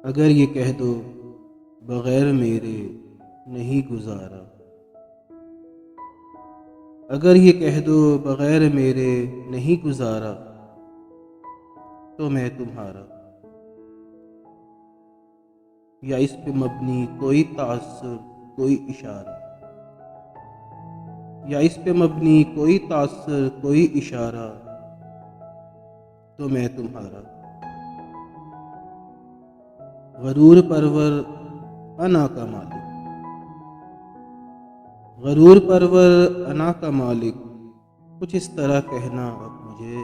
اگر یہ کہہ دو بغیر میرے نہیں گزارا، اگر یہ کہہ دو بغیر میرے نہیں گزارا، تو میں تمہارا، یا اس پہ مبنی کوئی تعصر کوئی اشارہ، یا اس پہ مبنی کوئی تعصر کوئی اشارہ، تو میں تمہارا، غرور پرور انا کا مالک، غرور پرور انا کا مالک، کچھ اس طرح کہنا اب مجھے،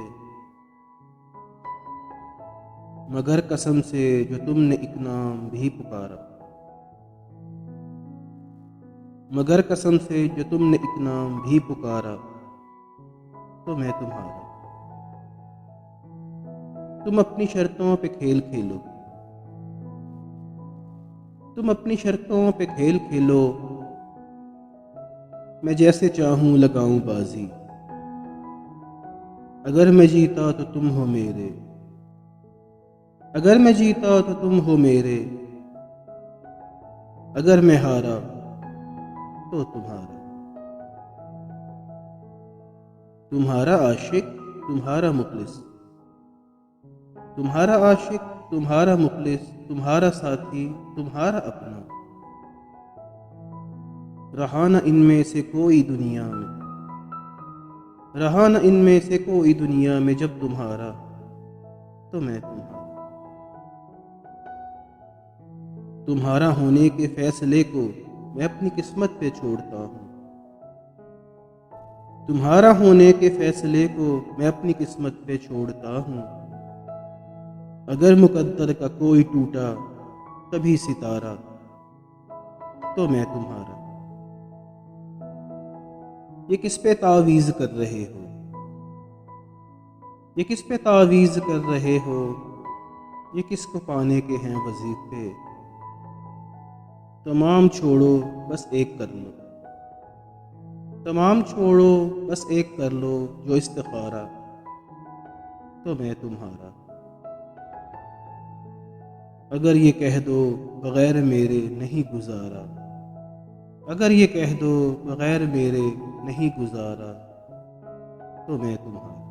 مگر قسم سے جو تم نے ایک نام بھی پکارا، مگر قسم سے جو تم نے ایک نام بھی پکارا، تو میں تمہارا، تم اپنی شرطوں پہ کھیل کھیلو، تم اپنی شرطوں پہ کھیل کھیلو، میں جیسے چاہوں لگاؤں بازی، اگر میں جیتا تو تم ہو میرے، اگر میں جیتا تو تم ہو میرے، اگر میں ہارا تو تمہارا، تمہارا عاشق تمہارا مخلص، تمہارا عاشق تمہارا مخلص، تمہارا ساتھی تمہارا اپنا، رہا نہ ان میں سے کوئی دنیا میں، رہا نہ ان میں سے کوئی دنیا میں، جب تمہارا تو میں تمہارا، تمہارا ہونے کے فیصلے کو میں اپنی قسمت پہ چھوڑتا ہوں، تمہارا ہونے کے فیصلے کو میں اپنی قسمت پہ چھوڑتا ہوں، اگر مقدر کا کوئی ٹوٹا کبھی ستارہ، تو میں تمہارا، یہ کس پہ تعویذ کر رہے ہو، یہ کس پہ تعویذ کر رہے ہو، یہ کس کو پانے کے ہیں وظیفے، تمام چھوڑو بس ایک کر لو، تمام چھوڑو بس ایک کر لو جو استخارہ، تو میں تمہارا، اگر یہ کہہ دو بغیر میرے نہیں گزارا، اگر یہ کہہ دو بغیر میرے نہیں گزارا، تو میں تمہارا۔